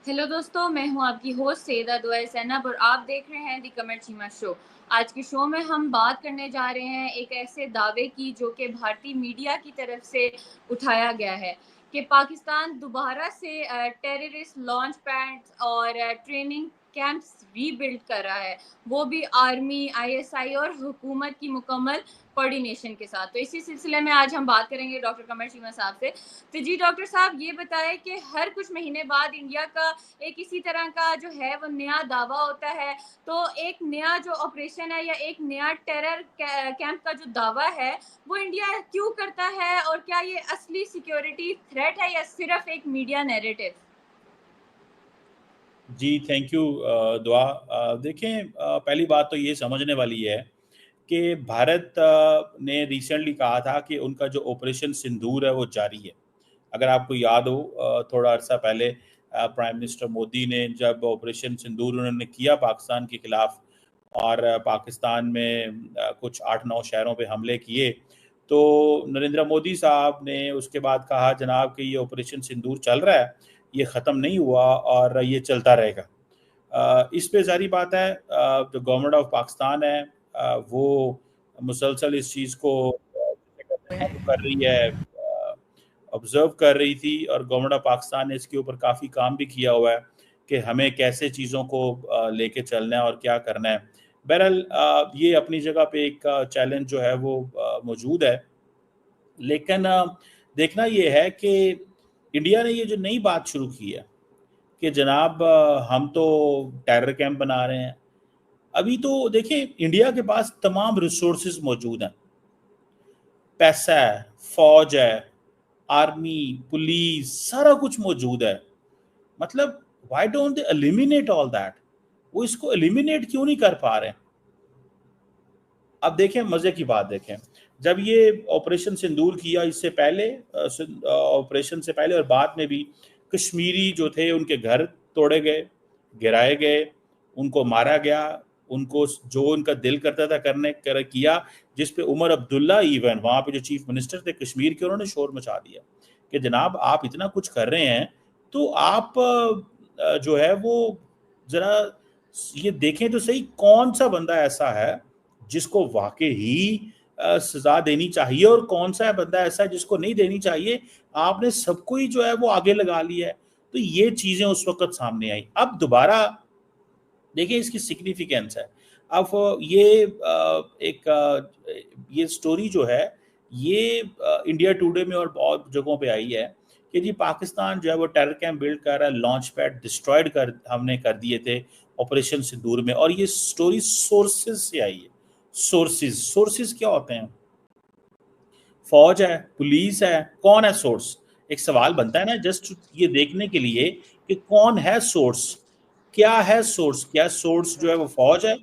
Hello दोस्तों, मैं हूं आपकी होस्ट सैयदा दुआ सैनब और आप देख रहे हैं दी कमर चीमा शो। आज के शो में हम बात करने जा रहे हैं एक ऐसे दावे की जो कि भारतीय मीडिया की तरफ से उठाया गया है कि पाकिस्तान दोबारा से टेररिस्ट लॉन्च पैड्स और ट्रेनिंग कैंप्स रीबिल्ड कर रहा है, वो भी आर्मी, आईएसआई और हुकूमत की मुकम्मल कोऑर्डिनेशन के साथ। तो इसी सिलसिले में आज हम बात करेंगे डॉक्टर कमर चीमा साहब से। तो जी डॉक्टर साहब, ये बताएं कि हर कुछ महीने बाद इंडिया का एक इसी तरह का जो है वो नया दावा होता है, तो एक नया जो ऑपरेशन है या एक नया टेरर कैंप का जो दावा है वो इंडिया क्यों करता है, और क्या ये असली सिक्योरिटी थ्रेट है या सिर्फ एक मीडिया नैरेटिव? जी, थैंक यू दुआ। देखें, पहली बात तो ये समझने वाली है कि भारत ने रिसेंटली कहा था कि उनका जो ऑपरेशन सिंदूर है वो जारी है। अगर आपको याद हो, थोड़ा अर्सा पहले प्राइम मिनिस्टर मोदी ने जब ऑपरेशन सिंदूर उन्होंने किया पाकिस्तान के खिलाफ और पाकिस्तान में कुछ 8-9 शहरों पे हमले किए, तो नरेंद्र मोदी साहब ने उसके बाद कहा जनाब कि ये ऑपरेशन सिंदूर चल रहा है, ये ख़त्म नहीं हुआ और ये चलता रहेगा। इस पे ज़ाहिर बात है, जो गवर्नमेंट ऑफ पाकिस्तान है वो मुसलसल इस चीज़ को वो कर रही है, ऑब्जर्व कर रही थी, और गवर्नमेंट ऑफ पाकिस्तान ने इसके ऊपर काफ़ी काम भी किया हुआ है कि हमें कैसे चीज़ों को लेके चलना है और क्या करना है। बहरहाल ये अपनी जगह पे एक चैलेंज जो है वो मौजूद है, लेकिन देखना ये है कि इंडिया ने ये जो नई बात शुरू की है कि जनाब हम तो टेरर कैंप बना रहे हैं। अभी तो देखिए, इंडिया के पास तमाम रिसोर्सेज मौजूद हैं, पैसा है, फौज है, आर्मी, पुलिस, सारा कुछ मौजूद है। मतलब why don't they eliminate all that? वो इसको एलिमिनेट क्यों नहीं कर पा रहे? अब देखें, मजे की बात देखें, जब ये ऑपरेशन सिंदूर किया, इससे पहले ऑपरेशन से पहले और बाद में भी कश्मीरी जो थे उनके घर तोड़े गए, गिराए गए, उनको मारा गया, उनको जो उनका दिल करता था किया। जिस पे उमर अब्दुल्ला, इवन वहां पे जो चीफ मिनिस्टर थे कश्मीर के, उन्होंने शोर मचा दिया कि जनाब आप इतना कुछ कर रहे हैं तो आप जो है वो जरा ये देखें तो सही, कौन सा बंदा ऐसा है जिसको वाकई ही सजा देनी चाहिए और कौन सा बंदा ऐसा है जिसको नहीं देनी चाहिए। आपने सबको ही जो है वो आगे लगा लिया है। तो ये चीजें उस वक्त सामने आई। अब दोबारा देखिए इसकी सिग्निफिकेंस है। अब ये स्टोरी जो है ये इंडिया टुडे में और बहुत जगहों पे आई है कि जी पाकिस्तान जो है वो टेरर कैंप बिल्ड कर रहा है, लॉन्च पैड डिस्ट्रॉयड कर हमने कर दिए थे ऑपरेशन सिंदूर में, और ये स्टोरी सोर्सेज से आई है। सोर्सेज क्या होते हैं? फौज है, पुलिस है, कौन है सोर्स? एक सवाल बनता है ना, जस्ट ये देखने के लिए कि कौन है सोर्स, क्या है सोर्स? क्या सोर्स जो है वो फौज है?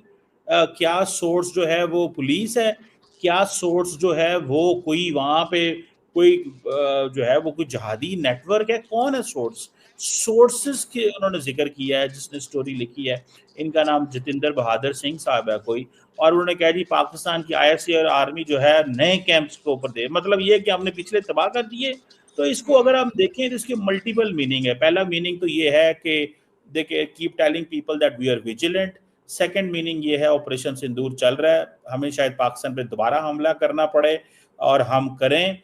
क्या सोर्स जो है वो पुलिस है? क्या सोर्स जो है वो कोई वहां पे कोई जो है वो कोई जहादी नेटवर्क है? कौन है सोर्स? सोर्सेस के उन्होंने जिक्र किया है, जिसने स्टोरी लिखी है, इनका नाम जतिंदर बहादुर सिंह साहब है कोई, और उन्होंने कहा जी पाकिस्तान की आईएसआई और आर्मी जो है नए कैंप्स के ऊपर दे, मतलब ये कि हमने पिछले तबाह कर दिए। तो इसको अगर हम देखें तो इसके मल्टीपल मीनिंग है। पहला मीनिंग तो ये है कि देखिए, keep telling people that we are vigilant. Second meaning ये है ऑपरेशन सिंदूर चल रहा है, हमें शायद पाकिस्तान पे दोबारा हमला करना पड़े और हम करें।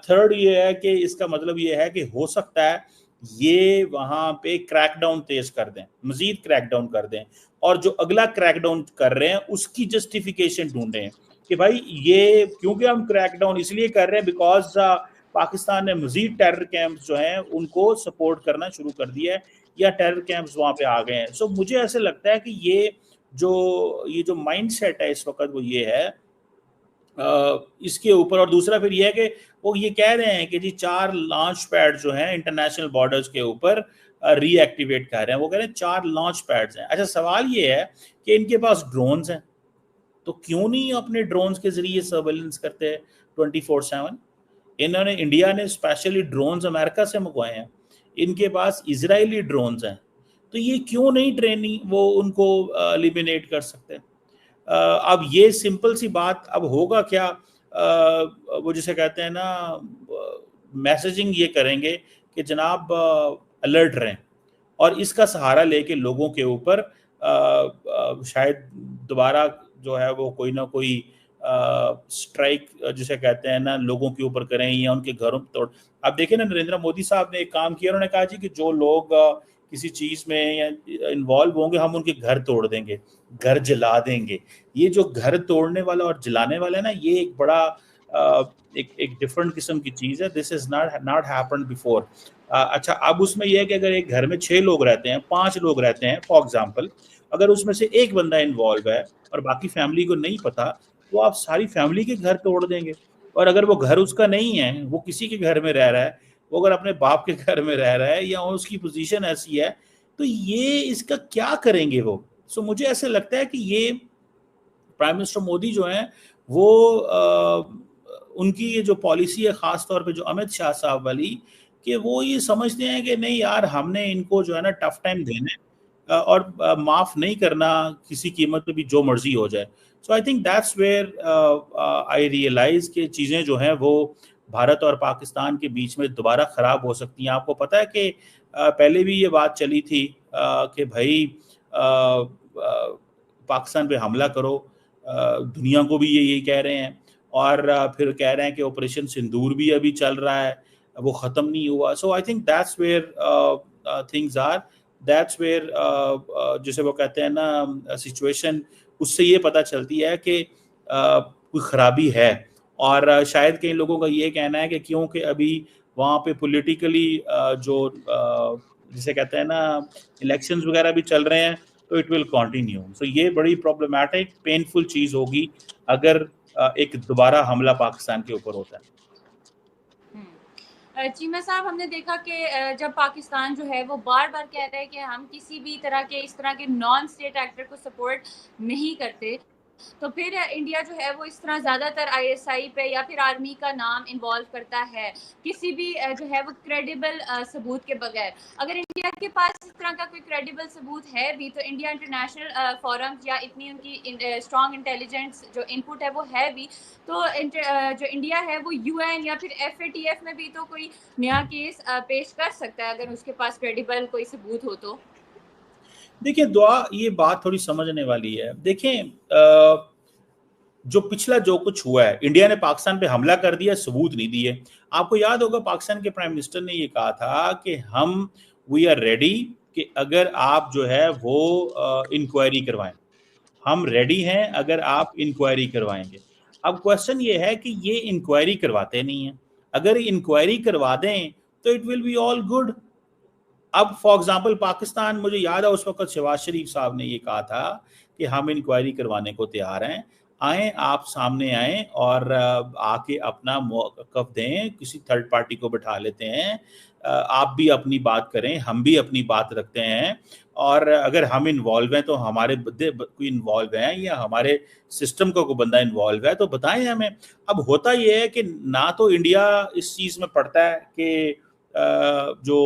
थर्ड ये है कि इसका मतलब ये है कि हो सकता है ये वहां पे क्रैकडाउन तेज कर दें, मजीद क्रैकडाउन कर दें, और जो अगला क्रैकडाउन कर रहे हैं उसकी जस्टिफिकेशन ढूंढें कि भाई ये क्योंकि हम क्रैकडाउन इसलिए कर रहे हैं बिकॉज पाकिस्तान ने मजीद टेरर कैंप्स जो हैं उनको सपोर्ट करना शुरू कर दिया है, या टेरर कैंप्स वहां पे आ गए हैं। सो मुझे ऐसे लगता है कि ये जो माइंड सेट है इस वक्त वो ये है इसके ऊपर। और दूसरा फिर ये है कि वो ये कह रहे हैं कि जी 4 लॉन्च पैड जो हैं इंटरनेशनल बॉर्डर्स के ऊपर रीएक्टिवेट कर रहे हैं। वो कह रहे हैं 4 लॉन्च पैड्स हैं। अच्छा, सवाल ये है कि इनके पास ड्रोन्स हैं, तो क्यों नहीं अपने ड्रोन्स के जरिए सर्वेलेंस करते हैं 24/7? इन्होंने, इंडिया ने स्पेशली ड्रोन्स अमेरिका से मंगवाए हैं, इनके पास इजरायली ड्रोन्स हैं, तो ये क्यों नहीं ट्रेनिंग वो उनको एलिमिनेट कर सकते हैं? अब ये सिंपल सी बात, अब होगा क्या, वो जिसे कहते हैं ना, मैसेजिंग ये करेंगे कि जनाब अलर्ट रहें, और इसका सहारा लेके लोगों के ऊपर शायद दोबारा जो है वो कोई ना कोई स्ट्राइक जिसे कहते हैं ना लोगों के ऊपर करें या उनके घरों तोड़। आप देखें ना, नरेंद्र मोदी साहब ने एक काम किया, उन्होंने कहा जी कि जो लोग किसी चीज में या इन्वॉल्व होंगे हम उनके घर तोड़ देंगे, घर जला देंगे। ये जो घर तोड़ने वाला और जलाने वाला है ना, ये एक बड़ा एक डिफरेंट किस्म की चीज है। This is not happened before. अच्छा, अब उसमें यह है कि अगर एक घर में 6 लोग रहते हैं, 5 लोग रहते हैं फॉर एग्जाम्पल, अगर उसमें से एक बंदा इन्वॉल्व है और बाकी फैमिली को नहीं पता, तो आप सारी फैमिली के घर तोड़ देंगे। और अगर वो घर उसका नहीं है, वो किसी के घर में रह रहा है, वो अगर अपने बाप के घर में रह रहा है या उसकी पोजीशन ऐसी है, तो ये इसका क्या करेंगे वो। सो मुझे ऐसे लगता है कि ये प्राइम मिनिस्टर मोदी जो है वो उनकी ये जो पॉलिसी है, खास तौर पे जो अमित शाह साहब वाली, कि वो ये समझते हैं कि नहीं यार, हमने इनको जो है ना टफ टाइम देना है और माफ नहीं करना किसी कीमत पे भी, जो मर्जी हो जाए। So I think that's where I realize कि चीज़ें जो हैं वो भारत और पाकिस्तान के बीच में दोबारा ख़राब हो सकती हैं। आपको पता है कि पहले भी ये बात चली थी कि भाई पाकिस्तान पे हमला करो, दुनिया को भी ये यही कह रहे हैं, और फिर कह रहे हैं कि ऑपरेशन सिंदूर भी अभी चल रहा है, वो ख़त्म नहीं हुआ। So I think that's where things are, that's where जिसे वो कहते हैं ना सिचुएशन, उससे ये पता चलती है कि कोई खराबी है। और शायद कई लोगों का ये कहना है कि क्योंकि अभी वहाँ पे पॉलिटिकली जो जिसे कहते हैं ना इलेक्शंस वगैरह भी चल रहे हैं, तो इट विल कंटिन्यू। सो ये बड़ी प्रॉब्लमैटिक पेनफुल चीज होगी अगर एक दोबारा हमला पाकिस्तान के ऊपर होता है। चीमा साहब, हमने देखा कि जब पाकिस्तान जो है वो बार बार कह रहा है कि हम किसी भी तरह के इस तरह के नॉन स्टेट एक्टर को सपोर्ट नहीं करते, तो फिर इंडिया जो है वो इस तरह ज़्यादातर आईएसआई पे या फिर आर्मी का नाम इन्वॉल्व करता है, किसी भी जो है वो क्रेडिबल सबूत के बगैर। अगर इंडिया के पास इस तरह का कोई क्रेडिबल सबूत है भी, तो इंडिया इंटरनेशनल फोरम्स या इतनी उनकी स्ट्रॉन्ग इंटेलिजेंस जो इनपुट है वो है भी, तो जो इंडिया है वो यूएन या फिर एफएटीएफ में भी तो कोई नया केस पेश कर सकता है अगर उसके पास क्रेडिबल कोई सबूत हो तो। देखिए दुआ, ये बात थोड़ी समझने वाली है। देखें जो पिछला जो कुछ हुआ है, इंडिया ने पाकिस्तान पे हमला कर दिया, सबूत नहीं दिए। आपको याद होगा पाकिस्तान के प्राइम मिनिस्टर ने ये कहा था कि हम वी आर रेडी, कि अगर आप जो है वो इंक्वायरी करवाएं, हम रेडी हैं अगर आप इंक्वायरी करवाएंगे। अब क्वेश्चन ये है कि ये इंक्वायरी करवाते नहीं है। अगर इंक्वायरी करवा दें तो it will be all good. अब फॉर एग्जाम्पल पाकिस्तान, मुझे याद है उस वक्त शहबाज शरीफ साहब ने ये कहा था कि हम इंक्वायरी करवाने को तैयार हैं, आए आप सामने आए और आके अपना मौक़िफ़ दें, किसी थर्ड पार्टी को बिठा लेते हैं, आप भी अपनी बात करें, हम भी अपनी बात रखते हैं, और अगर हम इन्वॉल्व हैं तो हमारे बंदे कोई इन्वॉल्व हैं या हमारे सिस्टम का कोई बंदा इन्वॉल्व है तो बताएं हमें। अब होता यह है कि ना तो इंडिया इस चीज़ में पड़ता है कि जो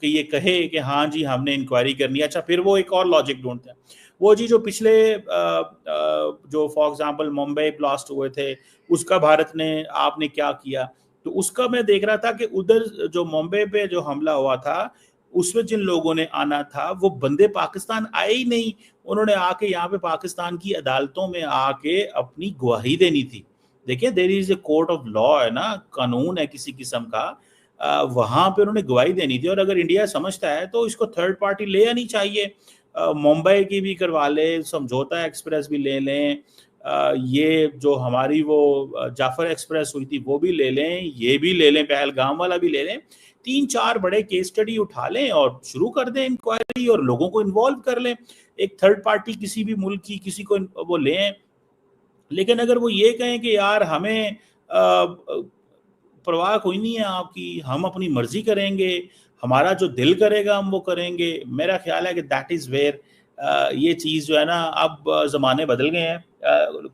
कि ये कहे कि हाँ जी हमने इंक्वायरी करनी है। अच्छा, फिर वो एक और लॉजिक ढूंढते हैं, वो जी जो पिछले जो फॉर एग्जांपल मुंबई ब्लास्ट हुए थे, उसका भारत ने आपने क्या किया, तो उसका मैं देख रहा था कि उधर जो मुंबई पे जो हमला हुआ था, उसमें जिन लोगों ने आना था वो बंदे पाकिस्तान आए ही नहीं। उन्होंने आके यहाँ पे पाकिस्तान की अदालतों में आके अपनी गवाही देनी थी। देखिए there is a court of law है ना, कानून है किसी किस्म का, वहां पे उन्होंने गवाही देनी थी। और अगर इंडिया समझता है तो इसको थर्ड पार्टी ले आनी चाहिए, मुंबई की भी करवा ले, समझौता एक्सप्रेस भी ले लें, ये जो हमारी वो जाफर एक्सप्रेस हुई थी वो भी ले लें, ये भी ले लें, पहलगाम वाला भी ले लें, 3-4 बड़े केस स्टडी उठा लें और शुरू कर दें इंक्वायरी और लोगों को इन्वॉल्व कर लें। एक थर्ड पार्टी किसी भी मुल्क की किसी को वो लें। लेकिन अगर वो ये कहें कि यार हमें परवाह कोई नहीं है आपकी, हम अपनी मर्जी करेंगे, हमारा जो दिल करेगा हम वो करेंगे, मेरा ख्याल है कि दैट इज़ वेयर ये चीज़ जो है ना, अब ज़माने बदल गए हैं।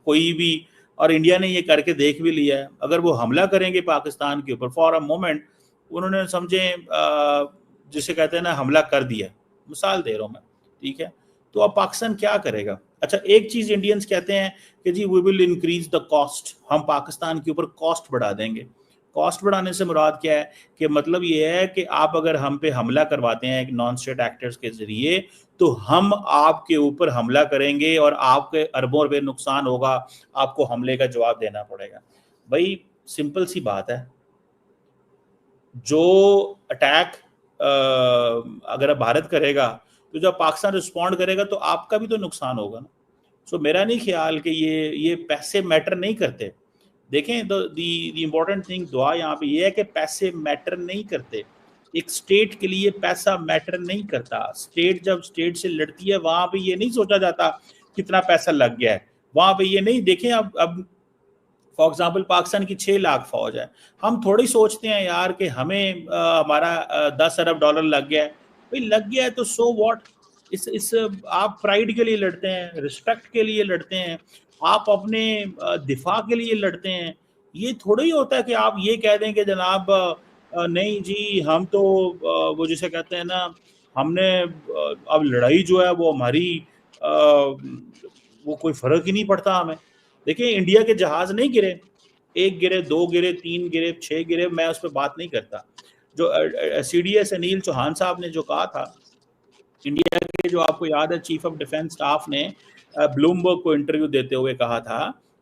कोई भी, और इंडिया ने ये करके देख भी लिया है, अगर वो हमला करेंगे पाकिस्तान के ऊपर फॉर अ मोमेंट, उन्होंने समझे जिसे कहते हैं ना हमला कर दिया, मिसाल दे रहा हूँ मैं, ठीक है, तो अब पाकिस्तान क्या करेगा। अच्छा, एक चीज़ इंडियंस कहते हैं कि जी we will increase the cost, हम पाकिस्तान के ऊपर कॉस्ट बढ़ा देंगे। कॉस्ट बढ़ाने से मुराद क्या है कि मतलब ये है कि आप अगर हम पे हमला करवाते हैं नॉन स्टेट एक्टर्स के जरिए, तो हम आपके ऊपर हमला करेंगे और आपके अरबों रुपए नुकसान होगा, आपको हमले का जवाब देना पड़ेगा। भाई सिंपल सी बात है, जो अटैक अगर भारत करेगा तो जब पाकिस्तान रिस्पॉन्ड करेगा तो आपका भी तो नुकसान होगा ना। सो मेरा नहीं ख्याल कि ये पैसे मैटर नहीं करते। देखें तो दी इम्पोर्टेंट थिंग दुआ यहाँ पे ये है कि पैसे मैटर नहीं करते। एक स्टेट के लिए पैसा मैटर नहीं करता। स्टेट जब स्टेट से लड़ती है वहां पे ये नहीं सोचा जाता कितना पैसा लग गया है, वहां पे ये नहीं। देखें अब फॉर एग्जाम्पल पाकिस्तान की 6 लाख फौज है, हम थोड़ी सोचते हैं यार कि हमें हमारा 10 अरब डॉलर लग गया है। भाई लग गया है तो सो व्हाट। इस आप प्राइड के लिए लड़ते हैं, रिस्पेक्ट के लिए लड़ते हैं, आप अपने दिफा के लिए लड़ते हैं। ये थोड़ा ही होता है कि आप ये कह दें कि जनाब नहीं जी हम तो वो जिसे कहते हैं ना, हमने अब लड़ाई जो है वो हमारी वो कोई फर्क ही नहीं पड़ता हमें। देखिए इंडिया के जहाज नहीं गिरे, 1 गिरे, 2 गिरे, 3 गिरे, 6 गिरे, मैं उस पर बात नहीं करता। जो CDS अनिल चौहान साहब ने जो कहा था, इंडिया के जो आपको याद है चीफ ऑफ डिफेंस स्टाफ ने ब्लूमबर्ग को इंटरव्यू देते हुए कहा था,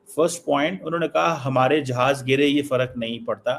फर्स्ट पॉइंट उन्होंने कहा हमारे जहाज गिरे ये फर्क नहीं पड़ता,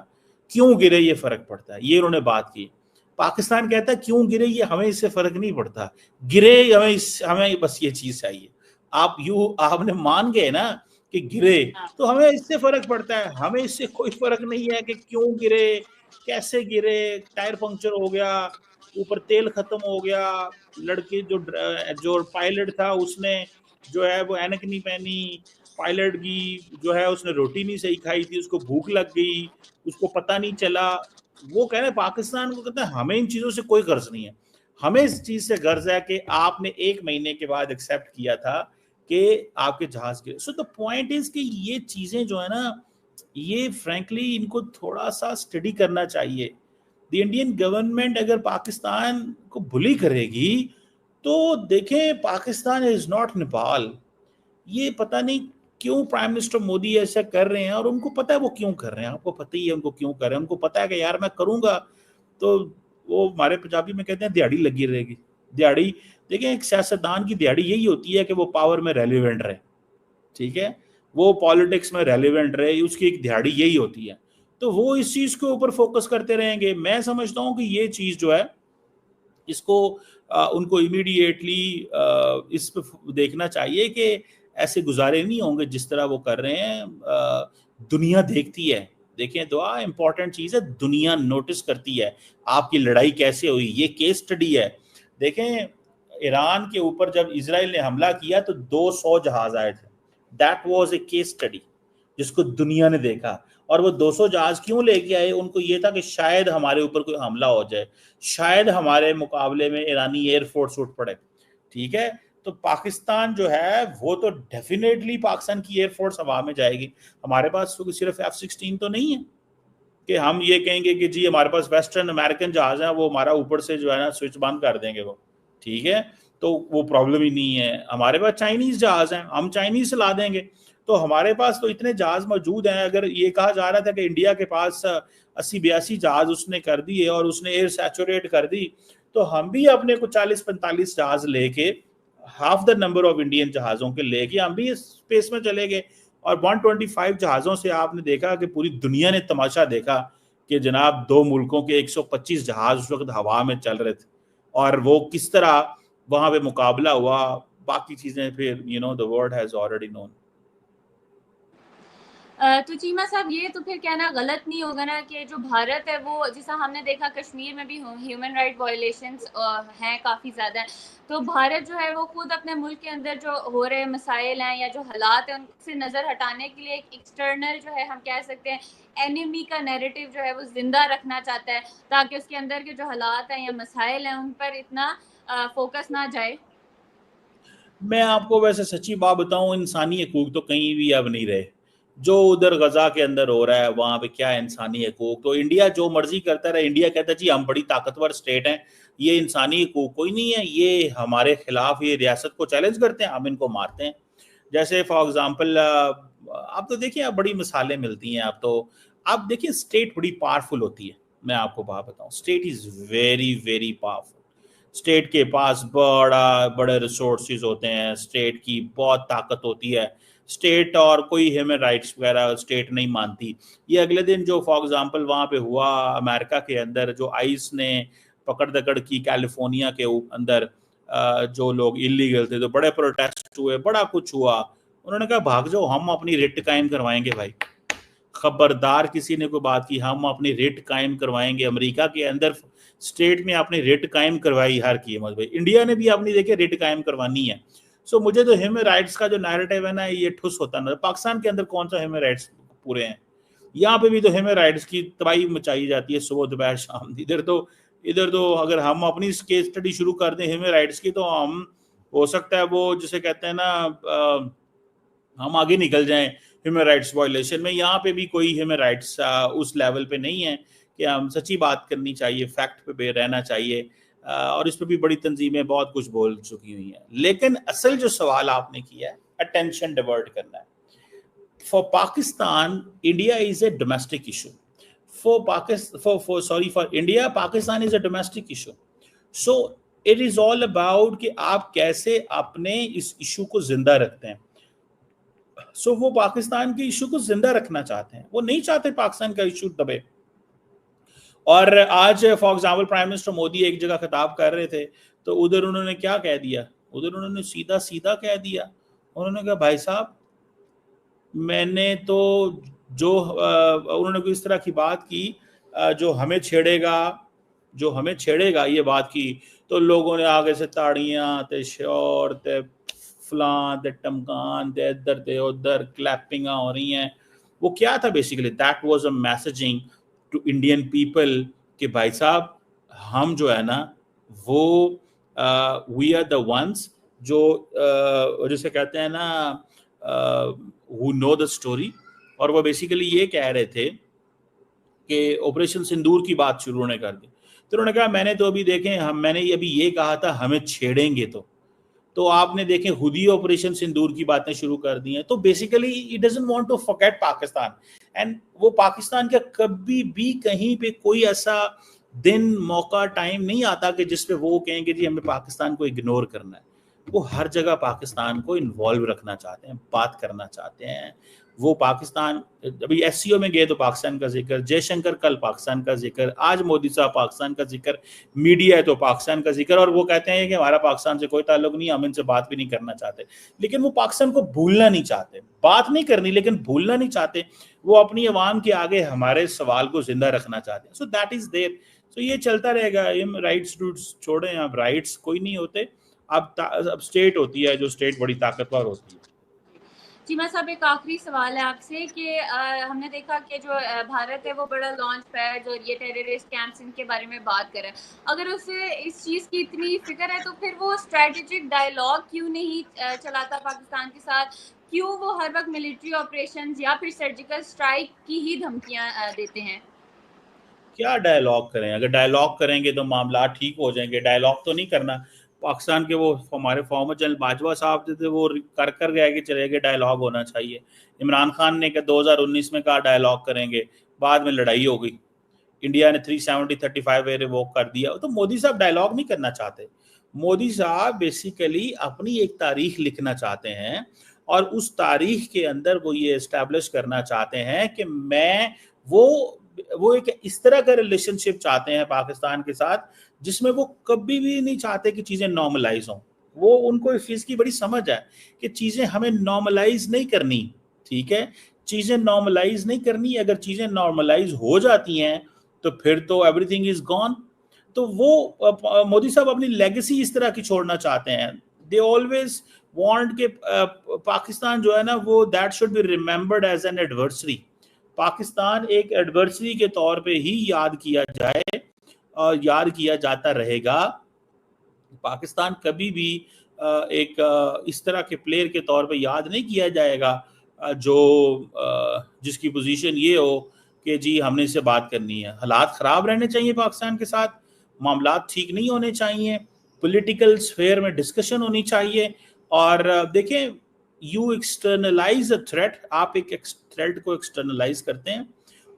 क्यों गिरे ये फर्क पड़ता है, ये उन्होंने बात की। पाकिस्तान कहता है क्यों गिरे ये हमें इससे फर्क नहीं पड़ता, गिरे हमें बस ये चीज चाहिए। आपने मान गए ना कि गिरे, तो हमें इससे फर्क पड़ता है, हमें इससे कोई फर्क नहीं है कि क्यों गिरे, कैसे गिरे, टायर पंक्चर हो गया, ऊपर तेल खत्म हो गया, लड़के जो पायलट था उसने जो है वो ऐनक नहीं पहनी, पायलट की जो है उसने रोटी नहीं सही खाई थी, उसको भूख लग गई, उसको पता नहीं चला। वो कह रहे पाकिस्तान को कहते हैं हमें इन चीजों से कोई गर्ज नहीं है, हमें इस चीज से गर्ज है कि आपने 1 महीने के बाद एक्सेप्ट किया था कि आपके जहाज गिरे। सो द पॉइंट इज कि ये चीजें जो है ना, ये फ्रैंकली इनको थोड़ा सा स्टडी करना चाहिए। द इंडियन गवर्नमेंट अगर पाकिस्तान को बुली करेगी तो देखें पाकिस्तान इज नॉट नेपाल। ये पता नहीं क्यों प्राइम मिनिस्टर मोदी ऐसा कर रहे हैं, और उनको पता है वो क्यों कर रहे हैं, आपको पता ही है उनको क्यों कर रहे हैं। उनको पता है कि यार मैं करूंगा तो वो हमारे पंजाबी में कहते हैं दिहाड़ी लगी रहेगी। दिहाड़ी देखें, एक सियासतदान की दिहाड़ी यही होती है कि वो पावर में रेलिवेंट रहे, ठीक है, वो पॉलिटिक्स में रेलिवेंट रहे, उसकी एक दिहाड़ी यही होती है। तो वो इस चीज के ऊपर फोकस करते रहेंगे। मैं समझता हूं कि ये चीज जो है इसको उनको इमीडिएटली इस पे देखना चाहिए कि ऐसे गुजारे नहीं होंगे जिस तरह वो कर रहे हैं। दुनिया देखती है, देखें दुआ इंपॉर्टेंट चीज है, दुनिया नोटिस करती है आपकी लड़ाई कैसे हुई, ये केस स्टडी है। देखें ईरान के ऊपर जब इजराइल ने हमला किया तो 200 जहाज आए थे, that was a case study जिसको दुनिया ने देखा। और वो 200 जहाज क्यों लेके आए, उनको ये था कि शायद हमारे ऊपर कोई हमला हो जाए, शायद हमारे मुकाबले में ईरानी एयरफोर्स उठ पड़े, ठीक है। तो पाकिस्तान जो है वो तो डेफिनेटली पाकिस्तान की एयरफोर्स हवा में जाएगी। हमारे पास तो सिर्फ F-16 तो नहीं है कि हम ये कहेंगे कि जी हमारे पास वेस्टर्न अमेरिकन जहाज है वो हमारा ऊपर से जो है ना स्विच बंद कर देंगे वो, ठीक है, तो वो प्रॉब्लम ही नहीं है। हमारे पास चाइनीज जहाज हैं, हम चाइनीज से ला देंगे। तो हमारे पास तो इतने जहाज मौजूद हैं। अगर ये कहा जा रहा था कि इंडिया के पास 80-82 जहाज उसने कर दिए और उसने एयर सैचुरेट कर दी, तो हम भी अपने को 40-45 जहाज लेके, half the number of Indian जहाजों के लेके हम भी स्पेस में चले गए। और 125 जहाजों से आपने देखा कि पूरी दुनिया ने तमाशा देखा कि जनाब 2 मुल्कों के 125 जहाज उस वक्त हवा में चल रहे थे, और वो किस तरह वहां पे मुकाबला हुआ, बाकी चीजें फिर the world has already known. तो चीमा साहब ये तो फिर कहना गलत नहीं होगा ना कि जो भारत है वो, जैसा हमने देखा कश्मीर में भी ह्यूमन राइट वायलेशंस हैं काफ़ी ज़्यादा, तो भारत जो है वो खुद अपने मुल्क के अंदर जो हो रहे मसाइल हैं या जो हालात हैं उनसे नज़र हटाने के लिए एक एक्सटर्नल जो है हम कह सकते हैं एनिमी का नैरेटिव जो है वो जिंदा रखना चाहता है, ताकि उसके अंदर के जो हालात हैं या मसाइल हैं उन पर इतना फोकस ना जाए। मैं आपको वैसे सच्ची बात बताऊं, इंसानी हकूक तो कहीं भी अब नहीं रहे। जो उधर गजा के अंदर हो रहा है वहां पे क्या इंसानी हकूक, तो इंडिया जो मर्जी करता रहे। इंडिया कहता है जी हम बड़ी ताकतवर स्टेट हैं, ये इंसानी हकूक कोई नहीं है, ये हमारे खिलाफ ये रियासत को चैलेंज करते हैं, हम इनको मारते हैं। जैसे फॉर एग्जाम्पल आप तो देखिए आप बड़ी मिसालें मिलती हैं। आप तो आप देखिए स्टेट बड़ी पावरफुल होती है, मैं आपको बात बताऊं, state is very very powerful. State के पास बड़े रिसोर्सेज होते हैं, स्टेट की बहुत ताकत होती है। स्टेट और कोई ह्यूमन राइट्स वगैरह स्टेट नहीं मानती। ये अगले दिन जो फॉर एग्जांपल वहाँ पे हुआ अमेरिका के अंदर, जो आइस ने पकड़ दकड़ की कैलिफोर्निया के अंदर, जो लोग इलीगल थे, तो बड़े प्रोटेस्ट हुए, बड़ा कुछ हुआ। उन्होंने कहा भाग जाओ, हम अपनी रिट कायम करवाएंगे भाई। खबरदार किसी ने कोई बात की, हम अपनी रिट कायम करवाएंगे। अमेरिका के अंदर स्टेट ने अपनी रिट कायम करवाई हर कीमत भाई। इंडिया ने भी अपनी देखिए रिट कायम करवानी है। सो मुझे तो ह्यूमन राइट्स का जो नैरेटिव है ना, ये ठुस होता ना। पाकिस्तान के अंदर कौन सा ह्यूमन राइट्स पूरे हैं? यहाँ पे भी तो ह्यूमन राइट्स की तबाही मचाई जाती है सुबह दोपहर शाम। इधर तो अगर हम अपनी केस स्टडी शुरू कर दें ह्यूमन राइट्स की, तो हम हो सकता है वो जिसे कहते हैं ना, हम आगे निकल जाएं ह्यूमन राइट्स वायलेशन में। यहाँ पे भी कोई ह्यूमन राइट्स उस लेवल पे नहीं है कि हम सच्ची बात करनी चाहिए, फैक्ट पे रहना चाहिए। और इस पर भी बड़ी तंजीमें बहुत कुछ बोल चुकी हुई हैं। लेकिन असल जो सवाल आपने किया है, अटेंशन डिवर्ट करना है। For Pakistan India is a domestic issue. For India Pakistan is a domestic issue. So it is all about कि आप कैसे अपने इस इशू को जिंदा रखते हैं। सो वो पाकिस्तान के इशू को जिंदा रखना चाहते हैं, वो नहीं चाहते पाकिस्तान का इशू दबे। और आज for example prime minister Modi एक जगह खिताब कर रहे थे, तो उधर उन्होंने क्या कह दिया, उधर उन्होंने सीधा सीधा कह दिया। उन्होंने कहा भाई साहब मैंने तो जो उन्होंने कोई इस तरह की बात की, जो हमें छेड़ेगा ये बात की, तो लोगों ने आगे से ताड़ियां ते शोर ते फलां ते टमकान ते इधर ते उधर क्लैपिंग हो रही हैं। वो क्या था basically, that was a messaging to Indian people कि भाई साहब हम जो है ना वो वी आर द वंस जो जिसे कहते हैं ना हु नो द स्टोरी। और वो बेसिकली ये कह रहे थे कि ऑपरेशन सिंदूर की बात शुरू उन्होंने कर दी। तो उन्होंने कहा मैंने तो अभी देखें मैंने अभी ये कहा था हमें छेड़ेंगे, तो आपने देखे खुद ही ऑपरेशन सिंदूर की बातें शुरू कर दी हैं। तो basically it doesn't want to forget Pakistan. And वो पाकिस्तान का कभी भी कहीं पे कोई ऐसा दिन मौका टाइम नहीं आता कि जिसपे वो कहेंगे जी हमें पाकिस्तान को इग्नोर करना है। वो हर जगह पाकिस्तान को इन्वॉल्व रखना चाहते हैं, बात करना चाहते हैं। वो पाकिस्तान अभी एससीओ में गए तो पाकिस्तान का जिक्र, जयशंकर कल पाकिस्तान का जिक्र, आज मोदी साहब पाकिस्तान का जिक्र, मीडिया है तो पाकिस्तान का जिक्र। और वो कहते हैं कि हमारा पाकिस्तान से कोई ताल्लुक नहीं, हम इनसे बात भी नहीं करना चाहते। लेकिन वो पाकिस्तान को भूलना नहीं चाहते, बात नहीं करनी लेकिन भूलना नहीं चाहते। वो अपनी अवाम के आगे हमारे सवाल को जिंदा रखना चाहते हैं। So that is there. So ये चलता रहेगा। इन राइट्स रूट्स छोड़ें, अब राइट्स कोई नहीं होते, अब स्टेट होती है, जो स्टेट बड़ी ताकतवर होती है। चीमा साहब एक आखिरी सवाल है आपसे कि हमने देखा कि जो भारत है वो बड़ा लॉन्च पैड और ये टेररिस्ट कैंप्स इनके बारे में बात कर रहा है। अगर उसे इस चीज़ की इतनी फिक्र है तो फिर वो स्ट्रेटेजिक डायलॉग क्यों नहीं चलाता पाकिस्तान के साथ? क्यों वो हर वक्त मिलिट्री ऑपरेशंस या फिर सर्जिकल स्ट्राइक की ही धमकियां देते हैं? क्या डायलॉग करें? अगर डायलॉग करेंगे तो मामला ठीक हो जाएंगे। डायलॉग तो नहीं करना। पाकिस्तान के वो हमारे फॉर्मर जनरल बाजवा साहब थे वो कर गए कि चले गए डायलॉग होना चाहिए। इमरान खान ने 2019 में कहा डायलॉग करेंगे, बाद में लड़ाई हो गई, इंडिया ने 370-35 रिवोक कर दिया। तो मोदी साहब डायलॉग नहीं करना चाहते। मोदी साहब बेसिकली अपनी एक तारीख लिखना चाहते हैं और उस तारीख के अंदर वो ये एस्टैब्लिश करना चाहते हैं कि मैं वो एक इस तरह का रिलेशनशिप चाहते हैं पाकिस्तान के साथ जिसमें वो कभी भी नहीं चाहते कि चीजें नॉर्मलाइज हों। वो उनको इस चीज की बड़ी समझ है कि चीजें हमें नॉर्मलाइज नहीं करनी, ठीक है, चीजें नॉर्मलाइज नहीं करनी। अगर चीजें नॉर्मलाइज हो जाती हैं तो फिर तो एवरीथिंग इज गॉन। तो वो मोदी साहब अपनी लेगेसी इस तरह की छोड़ना चाहते हैं। दे ऑलवेज वांट के पाकिस्तान जो है ना वो that should be remembered as an adversary. Pakistan एक एडवर्सरी के तौर पे ही याद किया जाए और याद किया जाता रहेगा। पाकिस्तान कभी भी एक इस तरह के प्लेयर के तौर पे याद नहीं किया जाएगा जो जिसकी पोजीशन ये हो कि जी हमने इससे बात करनी है। हालात खराब रहने चाहिए पाकिस्तान के साथ, मामलात ठीक नहीं होने चाहिए, पॉलिटिकल स्फेयर में डिस्कशन होनी चाहिए। और देखें यू एक्सटर्नलाइज अ थ्रेट, आप एक थ्रेट को एक्सटर्नलाइज करते हैं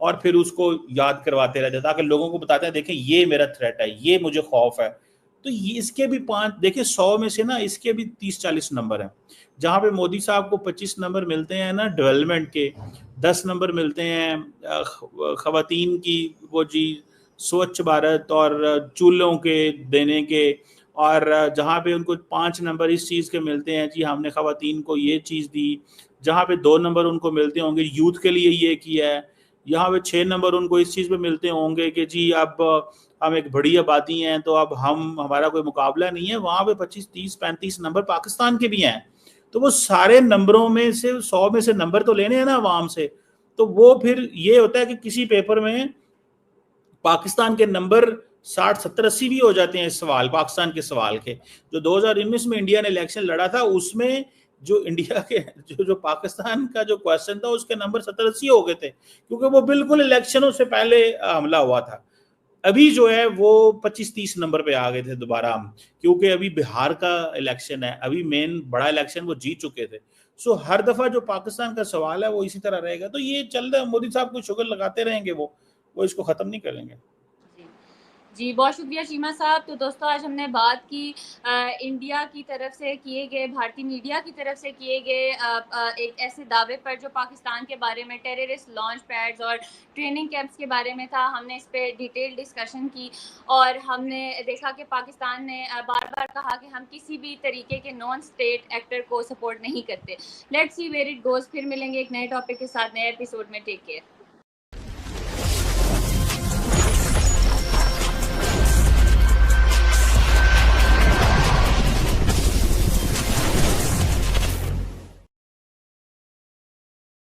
और फिर उसको याद करवाते रहते हैं, ताकि लोगों को बताते हैं देखें ये मेरा थ्रेट है, ये मुझे खौफ है। तो ये इसके भी 5 देखिए 100 में से ना इसके भी 30-40 नंबर हैं। जहाँ पे मोदी साहब को 25 नंबर मिलते हैं ना डेवलपमेंट के, 10 नंबर मिलते हैं खवातीन की वो जी स्वच्छ भारत और चूल्हों के देने के, और जहाँ पे उनको 5 नंबर इस चीज़ के मिलते हैं जी हमने खवातीन को ये चीज़ दी, जहाँ पे 2 नंबर उनको मिलते होंगे यूथ के लिए ये किया है, यहाँ पे 6 नंबर उनको इस चीज़ पे मिलते होंगे कि जी अब हम एक बड़ी आबादी हैं तो अब हम हमारा कोई मुकाबला नहीं है, वहाँ पे 25, 30, 35 नंबर पाकिस्तान के भी हैं। तो वो सारे नंबरों में से 100 में से नंबर तो लेने हैं ना आवाम से, तो वो फिर ये होता है कि किसी पेपर में पाकिस्तान के नंबर 60, 70, 80 भी हो जाते हैं इस सवाल, पाकिस्तान के सवाल के। जो 2019 में इंडिया ने इलेक्शन लड़ा था उसमें जो इंडिया के जो पाकिस्तान का जो क्वेश्चन था उसके नंबर 70-80 हो गए थे, क्योंकि वो बिल्कुल इलेक्शनों से पहले हमला हुआ था। अभी जो है वो 25-30 नंबर पे आ गए थे दोबारा हम, क्योंकि अभी बिहार का इलेक्शन है, अभी मेन बड़ा इलेक्शन वो जीत चुके थे। सो हर दफा जो पाकिस्तान का सवाल है वो इसी तरह रहेगा। तो ये चल रहा है, मोदी साहब को शुगर लगाते रहेंगे, वो इसको खत्म नहीं करेंगे। जी, बहुत शुक्रिया चीमा साहब। तो दोस्तों आज हमने बात की इंडिया की तरफ से किए गए, भारतीय मीडिया की तरफ से किए गए एक ऐसे दावे पर जो पाकिस्तान के बारे में टेररिस्ट लॉन्च पैड्स और ट्रेनिंग कैंप्स के बारे में था। हमने इस पे डिटेल डिस्कशन की और हमने देखा कि पाकिस्तान ने बार बार कहा कि हम किसी भी तरीके के नॉन स्टेट एक्टर को सपोर्ट नहीं करते। Let's see where it goes. फिर मिलेंगे एक नए टॉपिक के साथ नए एपिसोड में। Take care.